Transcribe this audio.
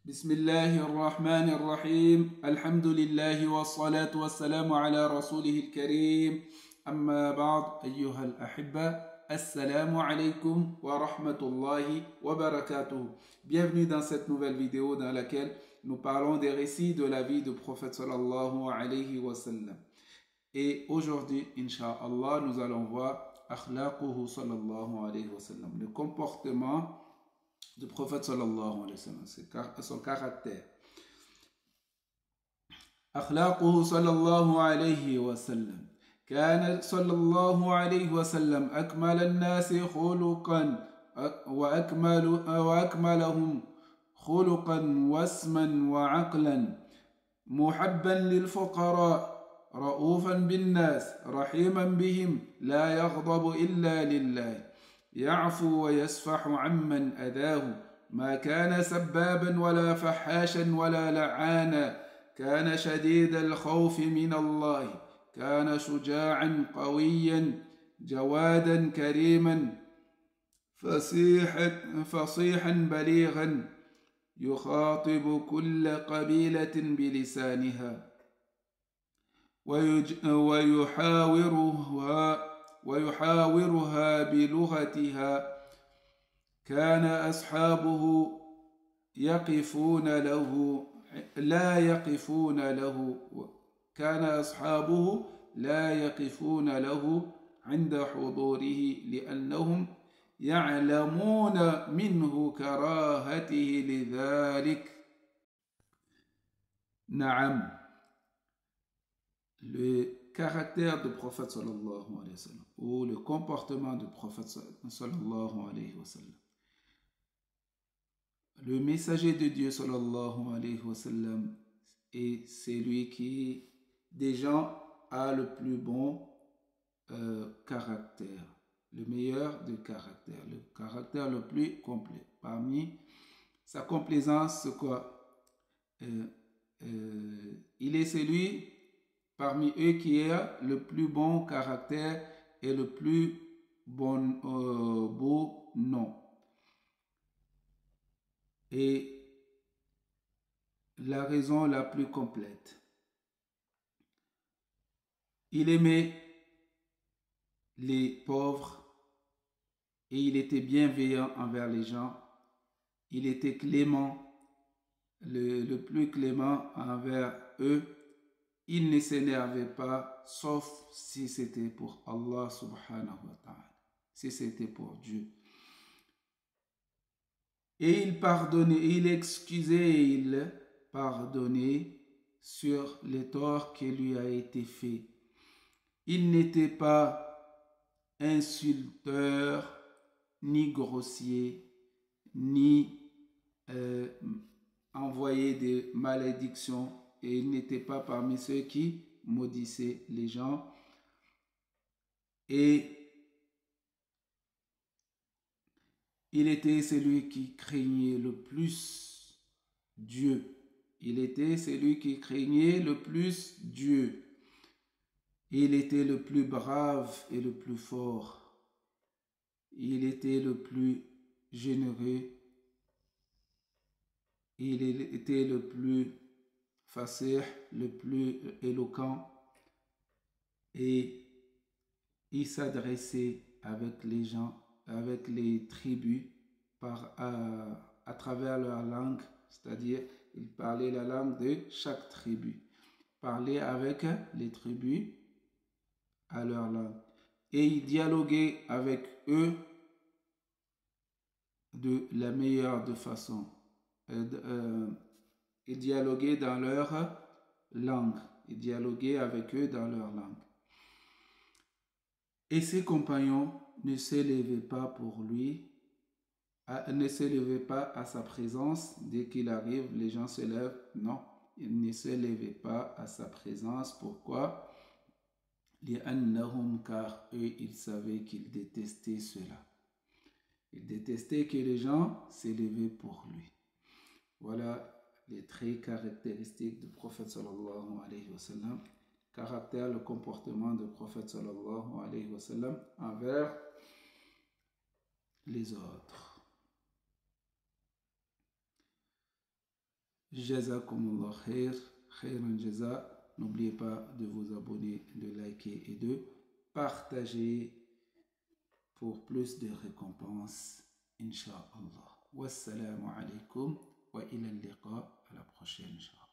بسم الله الرحمن الرحيم الحمد لله والصلاة والسلام على رسوله الكريم أما بعد أيها الأحبة السلام عليكم ورحمة الله وبركاته. Bienvenue dans cette nouvelle vidéo dans laquelle nous parlons des récits de la vie du prophète sallallahu alayhi wa sallam. Et aujourd'hui, Inch'Allah, nous allons voir akhlaquhu sallallahu alayhi wa sallam, le comportement du prophète sallallahu alayhi wa sallam, son caractère. أخلاقه صلى الله عليه وسلم. كان صلى الله عليه وسلم أكمل الناس خلقا وأكملهم خلقا واسما وعقلا، محبا للفقراء، رؤوفا بالناس، رحيما بهم، لا يغضب إلا لله، يعفو ويسفح عمن أذاه، ما كان سبابا ولا فحاشا ولا لعانا، كان شديد الخوف من الله، كان شجاعا قويا جوادا كريما فصيحا بليغا، يخاطب كل قبيلة بلسانها ويحاورها بلغتها. كان أصحابه يقفون له لا يقفون له كان أصحابه لا يقفون له عند حضوره لأنهم يعلمون منه كراهته لذلك. نعم. Le caractère du prophète sallallahu alayhi wa sallam, ou le comportement du prophète sallallahu alayhi wa sallam. Le messager de Dieu sallallahu alayhi wa sallam est celui qui des gens a le plus bon caractère, le meilleur de caractère, le caractère le plus complet. Parmi sa complaisance, c'est quoi? Il est celui parmi eux qui a le plus bon caractère et le plus beau nom. Et la raison la plus complète. Il aimait les pauvres et il était bienveillant envers les gens. Il était clément, le plus clément envers eux. Il ne s'énervait pas, sauf si c'était pour Allah subhanahu wa ta'ala, si c'était pour Dieu. Et il pardonnait, il excusait et il pardonnait sur les torts qui lui a été fait. Il n'était pas insulteur, ni grossier, ni envoyé des malédictions, et il n'était pas parmi ceux qui maudissaient les gens. Et il était celui qui craignait le plus Dieu. Il était celui qui craignait le plus Dieu. Il était le plus brave et le plus fort. Il était le plus généreux. Il était le plus fasih, le plus éloquent. Et il s'adressait avec les gens, avec les tribus, à travers leur langue, c'est-à-dire il parlait la langue de chaque tribu, parlait avec les tribus à leur langue, et il dialoguait avec eux de la meilleure de façon. Il dialoguait dans leur langue, il dialoguait avec eux dans leur langue. Et ses compagnons ne s'élevaient pas pour lui, ne s'élevaient pas à sa présence. Dès qu'il arrive, les gens se lèvent. Non, ils ne s'élevaient pas à sa présence. Pourquoi? Car eux, ils savaient qu'ils détestaient cela. Ils détestaient que les gens s'élevaient pour lui. Voilà les traits caractéristiques du prophète sallallahu alayhi wa sallam. Caractère, le comportement du prophète sallallahu alayhi wa sallam envers les autres. Jazakumullah khair, khairan jaza. N'oubliez pas de vous abonner, de liker et de partager pour plus de récompenses, Inch'Allah. Wassalamu alaikum wa ila al-liqa, à la prochaine, Inch'Allah.